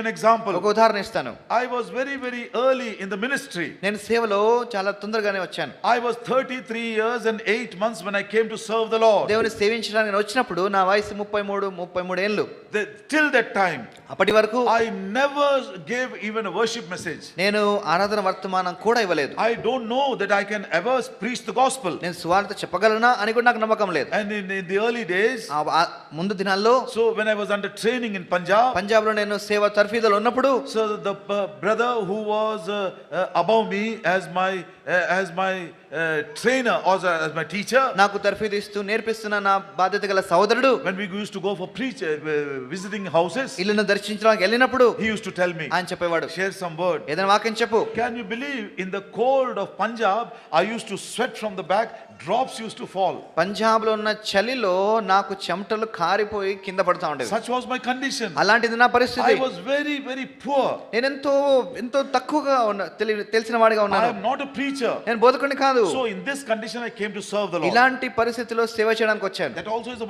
An example. ఒక ఉదాహరణ ఇస్తాను. I was very early in the ministry. నేను సేవలో చాలా తొందరగానే వచ్చాను. I was 33 years and 8 months when I came to serve the Lord. దేవుని సేవించడానికి నేను వచ్చినప్పుడు నా వయసు 33 ఏళ్ళు. Till that time, అప్పటి వరకు I never gave even a worship message. నేను ఆరాధన వర్తమానం కూడా ఇవ్వలేదు. I don't know that I can ever preach the gospel. నేను సువార్త చెప్పగలనా అని కూడా నాకు నమ్మకం లేదు. And in the early days, ముందు దినాల్లో, so when I was under training in Punjab లో నేను సేవ తర్ఫీదులో ఉన్నప్పుడు, so the brother who was above me as my trainer or as my teacher, నాకు తర్ఫీదు ఇస్తూ నేర్పిస్తున్న నా బాధ్యత గల సోదరుడు, when we used to go for visiting houses, ఇల్లును దర్శించడానికి వెళ్ళినప్పుడు he used to tell me, ఆయన చెప్పేవాడు, share some word. ఏదైనా వాక్యం చెప్పు. Can you believe in the cold of Punjab, I used to sweat from the back, drops used to fall. Punjab లో ఉన్న చలిలో నాకు చెమటలు కారిపోయి కింద పడతా ఉండేది. Such was my condition. అలాంటిది నా పరిస్థితి. I was very poor. నేను ఎంతో తక్కువగా తెలిసిన వాడిగా I ఉన్నాను. am not a preacher. నేను బోధకుడిని కాదు. So in this condition I came to serve the Lord. ఇలాంటి పరిస్థితిలో సేవ చేయడానికి వచ్చాను. That also is a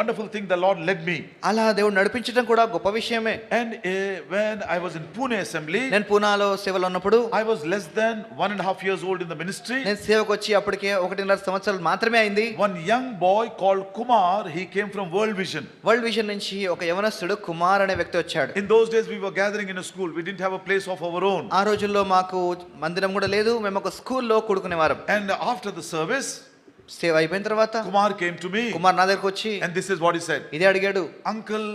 wonderful thing the Lord led me. అలా దేవుడు నడిపించడం కూడా గొప్ప విషయమే. And when I was in Pune assembly, నేను పూనాలో సేవలో ఉన్నప్పుడు, I was less than 1.5 years old in the ministry. నేను సేవకు వచ్చి అప్పటికే 1.5 సంవత్సరాలు మాత్రమే అయింది. One young boy called Kumar, he came from World Vision. World vision నుంచి ఒక యవనస్తుడు కుమార్ అనే వ్యక్తి వచ్చాడు. In those days we were gathering in a school. We didn't have a place of our own. ఆ రోజుల్లో మాకు మందిరం కూడా లేదు. మేము ఒక స్కూల్లో కూడుకునేవారం. And after the service, సేవ అయిపోయిన తర్వాత Kumar came to me. Kumar నా దగ్గరకు వచ్చి, And this is what he said. ఇదే అడిగాడు, Uncle,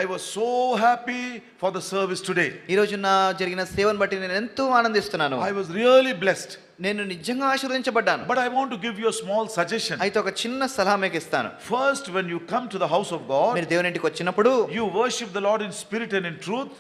I was so happy for the service today. ఈ రోజు జరిగిన సేవను బట్టి నేను ఎంతో ఆనందిస్తున్నాను. I was really blessed. నేను నిజంగా ఆశీర్వదించబడ్డాను. But I want to give you a small suggestion. అయితే ఒక చిన్న సలహా మీకు ఇస్తాను. First, when you come to the house of God, మీరు దేవుని ఇంటికి వచ్చినప్పుడు you worship the Lord in spirit and in truth.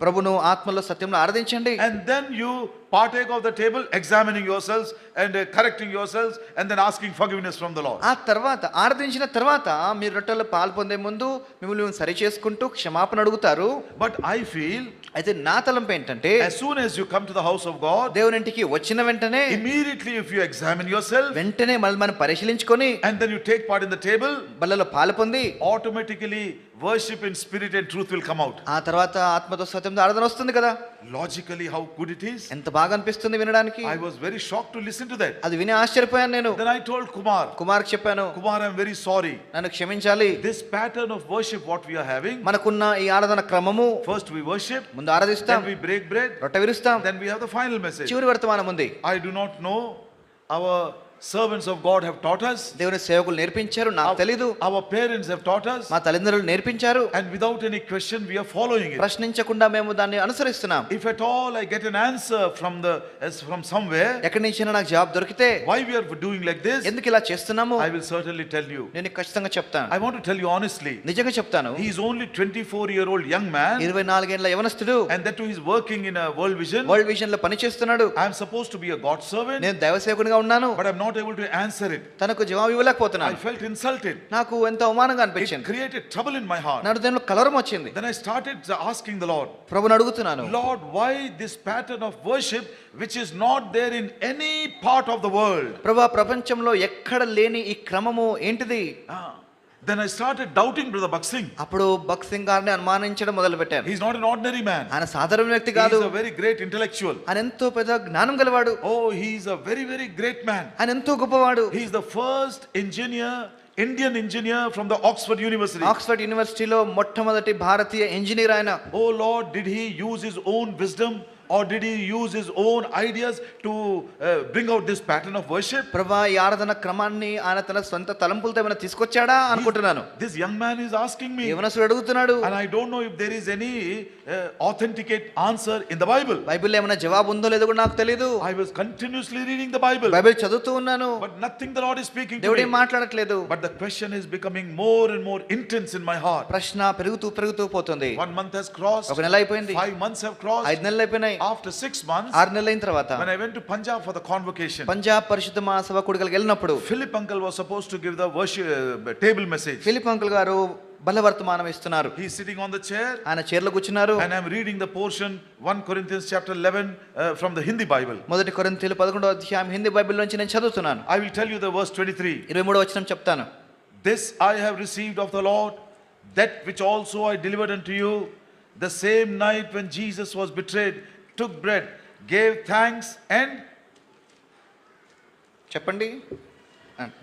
ప్రభును ఆత్మలో సత్యంలో ఆరాధించండి. And then you partake of the table, examining yourselves and correcting yourselves, and then asking forgiveness from the Lord. ఆ తర్వాత ఆరాధించిన తర్వాత మీరు రొట్టెలో పాలు పొందే ముందు మిమ్మల్ని సరి చేసుకుంటూ క్షమాపణ అడుగుతారు. But I feel, అయితే నా తలంపు ఏంటంటే, as soon as you come to the house of God, దేవుని ఇంటికి వచ్చిన వెంటనే immediately if you examine yourself, వెంటనే మనం పరిశీలించుకొని and then you take part in the table, బల్లలో పాలు పొంది automatically worship in spirit and truth will come out. ఆ తర్వాత ఆత్మతో సత్యంతో ఆరాధన వస్తుంది కదా. Logically how good it is. ఎంత బాగా అనిపిస్తుంది వినడానికి. I was very shocked to listen to that. అది విని ఆశ్చర్యపోయాను నేను. Then I told కుమార్కి చెప్పాను, Kumar, I'm very sorry. నన్ను క్షమించాలి. This pattern of worship what we are having, మనకున్న ఈ ఆరాధన క్రమము, first we worship, ముందు ఆరాధిస్తాం, then we break bread, రొట్టె విరుస్తాం, then we have the final message. చివరి వర్తమానం ఉంది. I do not know, our servants of God have taught us, దేవుని సేవకులు నేర్పించారు, నాకు తెలీదు. our parents have taught us, మా తల్లిదండ్రులు నేర్పించారు. and without any question we are following it. ప్రశ్నించకుండా మేము దాన్ని అనుసరిస్తున్నాం. If at all I get an answer from somewhere, ఎక్కడి నుంచైనా నాకు జవాబు దొరికితే, why we are doing like this, ఎందుకు ఇలా చేస్తున్నాము, I will certainly tell you. నేను ఖచ్చితంగా చెప్తాను. I want to tell you honestly, నిజంగా చెప్తాను. he is only 24-year-old young man, 24 ఏళ్ల యవనస్తుడు, and that too he is working in a World Vision. World vision లో పని చేస్తున్నాడు. I am supposed to be a God servant, నేను దైవ సేవకునిగా ఉన్నాను, but I am not able to answer it. తనకు జవాబు ఇవ్వలేకపోతున్నాను. I felt insulted. నాకు ఎంతో అవమానంగా It అనిపించింది. created trouble in my heart. నా హృదయంలో కలవరం వచ్చింది. Then I started asking the Lord, ప్రభువుని అడుగుతున్నాను, Lord, why this pattern of worship which is not there in any part of the world? ప్రభువా, ప్రపంచంలో ఎక్కడ లేని ఈ క్రమము ఏంటిది? Then I started doubting Brother Baksing. అప్పుడు భక్సింగ్ గారిని అనుమానించడం మొదలు పెట్టాను. He is not an ordinary man. ఆయన సాధారణ వ్యక్తి He కాదు. is a very great intellectual. ఆయన ఎంతో పెద్ద జ్ఞానం గలవాడు. Oh, he is a very great man. ఆయన ఎంతో గొప్పవాడు. He is the first Indian engineer from the Oxford University. Oxford యూనివర్సిటీలో మొట్టమొదటి భారతీయ ఇంజనీర్ ఆయన. Oh Lord, did he use his own wisdom or did he use his own ideas to bring out this pattern of worship? ప్రభువా, ఈ ఆరాధన క్రమాన్ని ఆయన తన సొంత తలంపులతో ఏమైనా తీసుకొచ్చాడా అనుకుంటున్నాను. This young man is asking me, యవనస్తుడు అడుగుతున్నాడు, and I don't know if there is any authenticate answer in the Bible. బైబిల్లో ఏమైనా జవాబు ఉందో లేదో కూడా నాకు తెలియదు. I was continuously reading the Bible, Bible చదువుతూ ఉన్నాను, but nothing the Lord is speaking to దేవుడు me. ఏం మాట్లాడట్లేదు. But the question is becoming more and more intense in my heart. ప్రశ్న పెరుగుతూ పోతుంది. 1 month has crossed, ఒక నెల అయిపోయింది, 5 months have crossed, 5 నెలలు అయిపోయినాయి. after 6 months, 6 నెలల అయిన తర్వాత when I went to Punjab for the convocation, Punjab పరిశుద్ధ మహాసభ కూడికలకు వెళ్ళినప్పుడు Philip uncle was supposed to give the worship table message. Philip uncle గారు బలవర్తమానం ఇస్తున్నారు. He is sitting on the chair, ఆయన చైర్లో కూర్చున్నారు. and I am reading the portion 1 Corinthians chapter 11 from the Hindi Bible. మొదటి కొరింథీయులు 11వ అధ్యాయం హిందీ బైబిల్ నుంచి నేను చదువుతున్నాను. I will tell you the verse 23. 23వ వచనం చెప్తాను. This I have received of the Lord, that which also I delivered unto you, the same night when Jesus was betrayed, took bread, gave thanks, and చెప్పండి.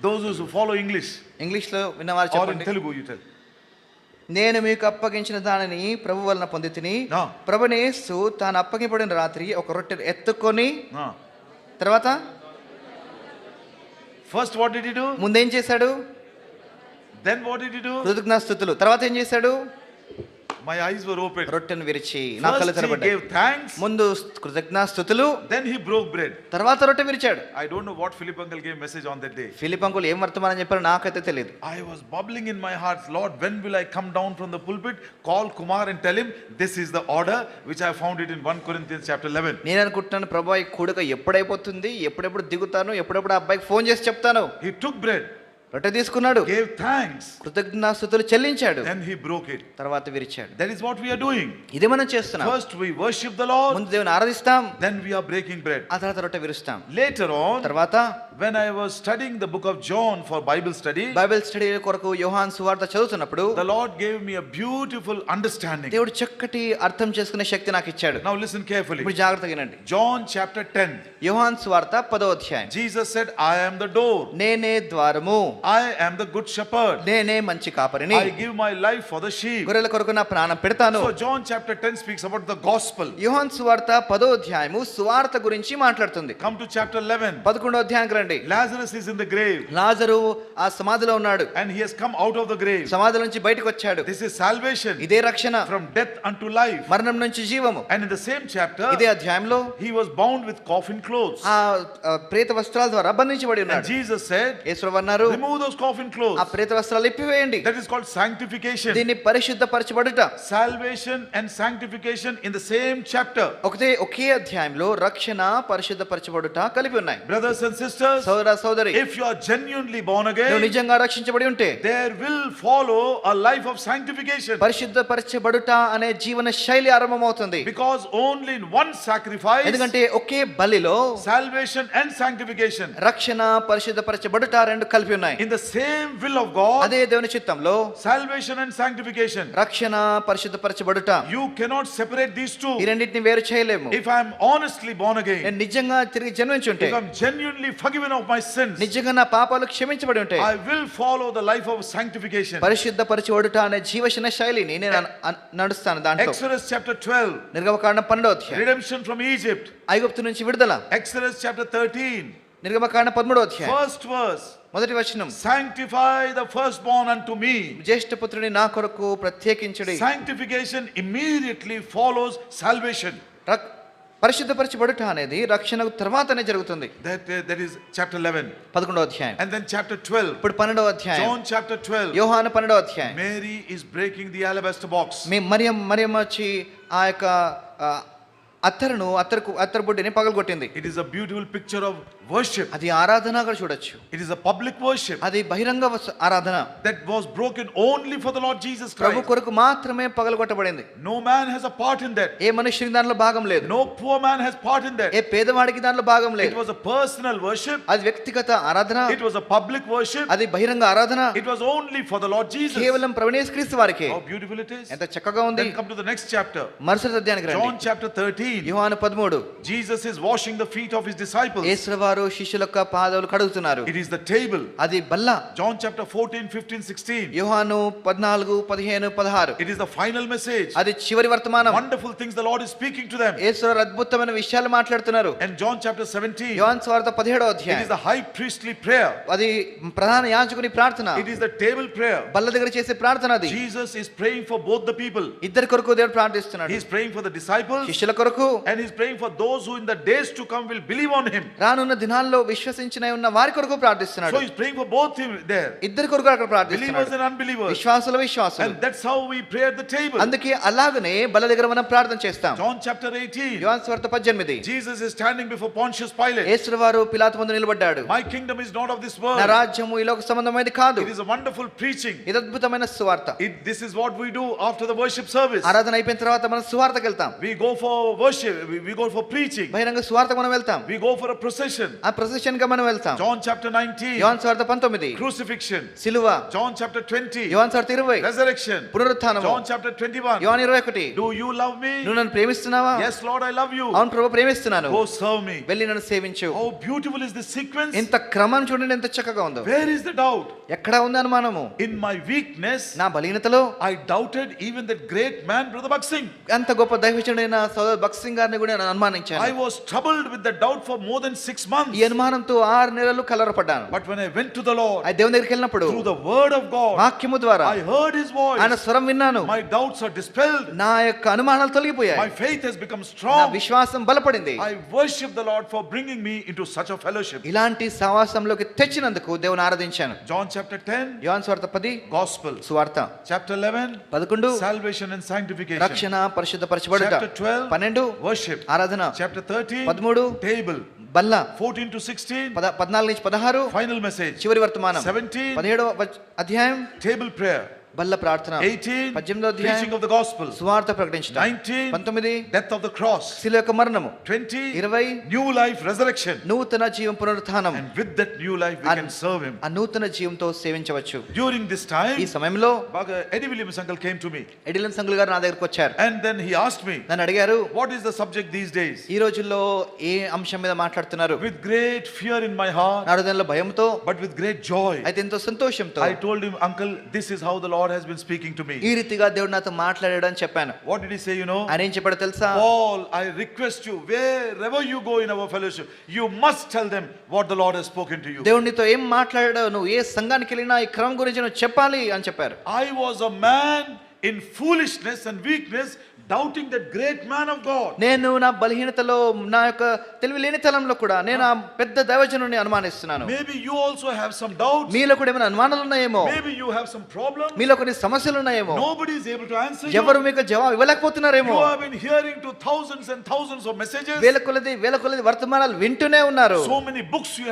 those who follow English ఇంగ్లీష్లో విన్నవారు or in చెప్పండి. Telugu, you tell. నేను మీకు అప్పగించిన దానిని ప్రభు వలన పొందితిని. ఆ. ప్రభుని యేసు తాను అప్పగింపబడిన రాత్రి ఒక రొట్టెను ఎత్తుకొని Ah. తర్వాత First, what did he do? ముందేం చేశాడు? Then what did he do? కృతజ్ఞాస్తుతులు. తర్వాత ఏం చేశాడు? My eyes were open. రొట్టెను విరిచి నా కళ్ళు First, he తెరబడ్డాయి. gave thanks. ముందు కృతజ్ఞాస్తుతులు, Then he broke bread. తర్వాత రొట్టె విరిచాడు. I don't know what Philip uncle gave message on that day. Philip uncle ఏం వర్తమానం చెప్పారో నాకైతే తెలియదు. I was bubbling in my heart, Lord, when will I come down from the pulpit, call Kumar and tell him this is the order which I found it in 1 Corinthians chapter 11. నేను అనుకుంటున్నాను, ప్రభు ఈ కూడక ఎప్పుడైపోతుంది, ఎప్పుడెప్పుడు దిగుతాను, ఎప్పుడెప్పుడు ఆ అబ్బాయికి phone చేసి చెప్తాను. He took bread, రొట్టె తీసుకున్నాడు, gave thanks, కృతజ్ఞాస్తుతులు చెల్లించాడు, then he broke it. తర్వాత విరిచాడు. That is what we are doing. ఇది మనం చేస్తున్నాం. First we worship the Lord, ముందు దేవుని ఆరాధిస్తాం, then we are breaking bread. ఆ తర్వాత రొట్టె విరుస్తాం. Later on, తర్వాత when I was studying the book of John for Bible study, Bible study కొరకు యోహాను సువార్త చదువుతున్నప్పుడు the Lord gave me a beautiful understanding. దేవుడు చక్కటి అర్థం చేసుకునే శక్తి నాకు ఇచ్చాడు. Now listen carefully. ఇప్పుడు జాగ్రత్తగా వినండి. John chapter 10. యోహాను సువార్త 10వ అధ్యాయం. Jesus said, I am the door. నేనే ద్వారము, I am the good shepherd. నేనే మంచి కాపరిని, I give my life for the sheep. గొర్రెల కొరకు నా ప్రాణం పెడతాను. So John chapter 10 speaks about the gospel. యోహాను సువార్త 10వ అధ్యాయము సువార్త గురించి మాట్లాడుతుంది. Come to chapter 11. 11వ అధ్యాయానికి రండి. Lazarus is in the grave లాజరు ఆ సమాధిలో ఉన్నాడు, and he has come out of the grave. సమాధి నుంచి బయటకు వచ్చాడు. This is salvation ఇదే రక్షణ, from death unto life. మరణం నుంచి జీవము. And in the same chapter, ఇదే అధ్యాయంలో he was bound with coffin clothes. ఆ ప్రేత వస్త్రాల ద్వారా బంధించబడి And ఉన్నాడు. Jesus said, యేసు అన్నారు, remove those coffin clothes. ఆ ప్రేత వస్త్రాలు ఇప్పివేయండి. That is called sanctification. దీన్ని పరిశుద్ధపరచబడుట. Salvation and sanctification in the same chapter. ఒకే అధ్యాయంలో రక్షణ పరిశుద్ధపరచబడుట కలిపి ఉన్నాయి. Brothers and sisters, సోదర సోదరి, if you are genuinely born నువ్వు again, నిజంగా రక్షించబడి ఉంటే there will follow a life of sanctification. పరిశుద్ధపరచబడుట అనే జీవన శైలి ఆరంభమవుతుంది. Because only in one sacrifice, ఎందుకంటే ఒకే బలిలో salvation and sanctification, రక్షణ పరిశుద్ధపరచబడుట రెండు కలిపి ఉన్నాయి. in the same will of God, అదే దేవుని చిత్తంలో salvation and sanctification, రక్షణ పరిశుద్ధపరచబడుట, you cannot separate these two. ఈ రెండింటిని వేరు చేయలేము. If I am honestly born again, నేను నిజంగా తిరిగి జన్మించి ఉంటే, if I am genuinely forgiven of my sins, నిజంగా నా పాపాలు క్షమించబడి ఉంటే, I will follow the life of sanctification. పరిశుద్ధపరచబడుట అనే జీవన శైలిని నేను నడుస్తాను దాంట్లో. Exodus chapter 12, నిర్గమకాండం 12వ అధ్యాయం, redemption from Egypt. ఐగుప్తు నుంచి విడుదల. Exodus chapter 13, నిర్గమకాండం 13వ అధ్యాయం, first verse, మొదటి వచనం, sanctify the firstborn unto me. జ్యేష్ఠపుత్రుని నా కొరకు ప్రత్యేకించుడి. Sanctification immediately follows salvation. పరిశుద్ధపరచబడుట అనేది రక్షణ తర్వాతనే జరుగుతుంది. That is chapter 11. 11వ అధ్యాయం. And then chapter 12. ఇప్పుడు 12వ అధ్యాయం. John chapter 12. యోహాను 12వ అధ్యాయం. Mary is breaking the alabaster box. Mariyamma వచ్చి ఆ యొక్క అత్తరు బుడ్డిని పగలగొట్టింది. It is a beautiful picture of worship. అది ఆరాధనగా చూడొచ్చు. It is a public worship అది బహిరంగ ఆరాధన. that was broken only for the Lord Jesus Prabhu Christ. కొరకు మాత్రమే పగలగొట్టబడింది. No man has a part in that. ఏ మనుష్యునికి దానిలో భాగం లేదు. No poor man has part in that. ఏ పేదవాడికి దానిలో భాగం It లేదు. was a personal worship. అది వ్యక్తిగత ఆరాధన. It was a public worship. అది బహిరంగ ఆరాధన. It was only for the Lord Jesus. కేవలం ప్రభువు యేసుక్రీస్తు వారికే. How beautiful it is. ఎంత చక్కగా ఉంది. Then come to the next chapter. మరుసటి అధ్యాయానికి రండి. John chapter 13. యోహాను 13. Jesus is washing the feet of his disciples. యేసువారు శిష్యుల యొక్క పాదాలు కడుగుతున్నారు. It is the table. అది బల్ల. John chapter 14, 15, 16. యోహాను 14, 15, 16. It is the final message. అది చివరి వర్తమానం. Wonderful things the Lord is speaking to them. యేసువారు అద్భుతమైన విషయాలు మాట్లాడుతున్నారు. And John chapter 17. యోహాను సువార్త 17వ It అధ్యాయం. is the high priestly prayer. అది ప్రధాన యాజకుని ప్రార్థన. It is the table prayer. బల్ల దగ్గర చేసే ప్రార్థన అది. Jesus is praying for both the people. ఇద్దరి కొరకు దేవుడు ప్రార్థిస్తున్నాడు. He is praying for the disciples శిష్యుల కొరకు, and he is praying for those who in the days to come will believe on him. రానున్న దినాల్లో విశ్వసించిన ఉన్న వారి కొరకు ప్రార్థిస్తున్నాడు. So he is praying for both him there. ఇద్దరి కొరకు అక్కడ Believers ప్రార్థిస్తున్నాడు. and unbelievers. విశ్వాసులు. And that's how we pray at the table. అందుకే అలాగనే బల్ల దగ్గర మనం ప్రార్థన చేస్తాం. John chapter 18. యోహాను సువార్త 18. Jesus is standing before Pontius Pilate. యేసువారు పిలాతు ముందు నిలబడ్డాడు. My kingdom is not of this నా world. రాజ్యము ఈ లోక సంబంధమైనది కాదు. It is a wonderful preaching. ఇది అద్భుతమైన సువార్త. This is what we do after the worship service. ఆరాధన అయిపోయిన తర్వాత మనం సువార్తకి వెళ్తాం. We go for worship, we go for preaching, బహిరంగ సువార్తకు మనం వెళ్తాం, we go for a procession. ఆ ప్రొసెషన్ గా మనం వెళ్తాం. John chapter 19, యోహాను సువార్త 19, crucifixion. సిలువ. John chapter 20, యోహాను సువార్త 20, resurrection. పునరుత్థానము. John chapter 21, యోహాను 21, do you love me? నువ్వు నన్ను ప్రేమిస్తున్నావా? Yes Lord, I love you. అవును ప్రభు ప్రేమిస్తున్నాను. Go serve me. వెళ్ళి నన్ను సేవించు. How beautiful is this sequence? ఇంత క్రమం చూడండి ఎంత చక్కగా ఉందో. Where is the doubt? ఎక్కడ ఉంది అనుమానము? In my weakness, నా బలహీనతలో I doubted even that great man, Brother Bhakt Singh. అంత గొప్ప దైవజనుడైన సోదరు భక్త్ సింగ్ గారిని కూడా నేను అనుమానించాను. I was troubled with the doubt for more than 6 months. ఈ అనుమానంతో 6 నెలలు కలవరపడ్డాను. But when I went to the Lord, ఆ దేవుని దగ్గరికి వెళ్ళినప్పుడు through the word of God, వాక్యము ద్వారా I heard his voice. ఆయన స్వరం విన్నాను. My doubts are dispelled. నా యొక్క అనుమానాలు తొలగిపోయాయి. My faith has become నా strong. విశ్వాసం బలపడింది. I worship the Lord for bringing me into such a fellowship. ఇలాంటి సహవాసంలోకి తెచ్చినందుకు దేవుని ఆరాధించాను. John chapter 10, యోహాను సువార్త 10, gospel. సువార్త. Chapter 11, 11, salvation and sanctification. రక్షణ పరిశుద్ధపరచబడుట. Chapter 12, 12, worship. ఆరాధన. Chapter 13, 13, table. బల్ల. 14 to 16, 14 నుంచి 16, final message. చివరి వర్తమానం. 17, 17వ అధ్యాయం table prayer. బల్ల ప్రార్థన. 18, 18వ preaching అధ్యాయం of the gospel. సువార్త ప్రకటించడం. 19, 19, death of the cross. శిలువ యొక్క మరణము. 20, 20, new life, resurrection. నూతన జీవం పునరుత్థానం. And with that new life, we can serve him. ఆ నూతన జీవంతో సేవించవచ్చు. During this time, ఈ సమయంలో Eddie Williams uncle came to me. ఎడిలన్ సంగుల్ గారు నా దగ్గరకు వచ్చారు. And then he asked me, నన్ను అడిగారు, what is the subject these days? ఈ రోజుల్లో ఏ అంశం మీద మాట్లాడుతున్నారు? With great fear in my heart, నా హృదయంలో భయంతో, but with great joy. అయితే ఎంతో సంతోషంతో. I told him, uncle, this is how the Lord has been speaking to me. ఈ రీతిగా దేవుడు నాతో మాట్లాడాడు అని చెప్పాను. What did he say, you know? ఆయన ఏం చెప్పాడో తెలుసా? Paul, I request you, wherever you go in our fellowship, you must tell them what the Lord has spoken to you. దేవుడు నీతో ఏం మాట్లాడాడో నువ్వు ఏ సంఘానికి వెళ్ళినా ఈ క్రమం గురించి నువ్వు చెప్పాలి అని చెప్పారు. I was a man in foolishness and weakness, doubting that great man of God. నేను నా బలహీనతలో, నా యొక్క తెలివి లేనితనంలో కూడా నేను ఆ పెద్ద దైవజనుని అనుమానిస్తున్నాను. Maybe you also have some doubts. మీలో కూడా ఏమైనా అనుమానాలు ఉన్నాయేమో. Maybe you have some problems. మీలో కొన్ని సమస్యలు ఉన్నాయేమో. Nobody is able to answer you. ఎవరు మీకు జవాబు ఇవ్వలేకపోతున్నారేమో. You have been hearing to thousands and thousands of messages. వేల కొలది వర్తమానాలు వింటూనే ఉన్నారు. So many books you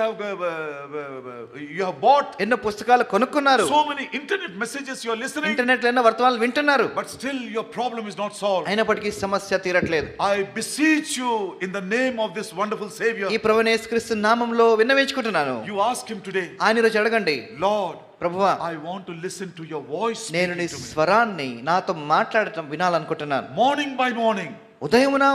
have bought. ఎన్నో పుస్తకాలు కొనుక్కున్నారు. So many internet messages you are listening. Internet లో ఎన్నో వర్తమానాలు వింటున్నారు. But still your problem is not solved. అయినప్పటికీ సమస్య తీరట్లేదు. I beseech you in the name of this wonderful Savior. ఈ ప్రభువైన యేసుక్రీస్తు నామములో విన్నవించుకుంటున్నాను. You ask him today, ఆయన రోజు అడగండి, Lord, ప్రభువా, I want to listen to your voice. నేను నీ స్వరాన్ని నాతో మాట్లాడటం వినాలనుకుంటున్నాను. Morning by morning, ఉదయమున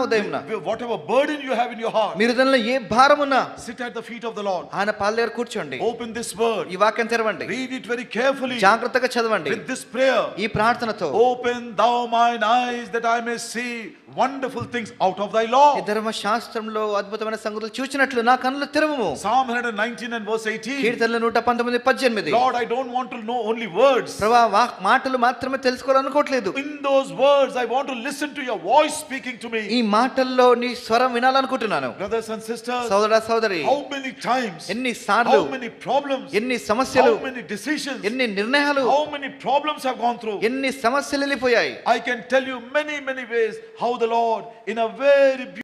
whatever burden you have in your heart, మీరు దానిలో ఏ భారమున్నా sit at the feet of the Lord. ఆయన పాద దగ్గర కూర్చోండి. Open this word. ఈ వాక్యం తెరవండి. Read it very carefully. జాగ్రత్తగా చదవండి. With this prayer, ఈ ప్రార్థనతో, open thou mine eyes that I may see wonderful things out of thy law. ఈ ధర్మశాస్త్రంలో అద్భుతమైన సంగతులు చూచినట్లు నా కన్నులు తెరవము. Psalm 119 and verse 18. కీర్తనలు 119, 18. Lord, I don't want to know only words. ప్రభువా, మాటలు మాత్రమే తెలుసుకోవాలనుకోవట్లేదు. In those words I want to listen to your voice speaking to me. ఈ మాటల్లో నీ స్వరం వినాలనుకుంటున్నాను. Brothers and sisters, సోదరా సోదరి, how many times, ఎన్ని సార్లు, how many problems, ఎన్ని సమస్యలు, how many decisions, ఎన్ని నిర్ణయాలు, how many problems have gone through. ఎన్ని సమస్యలు వెళ్ళిపోయాయి. I can tell you many ways how the Lord in a very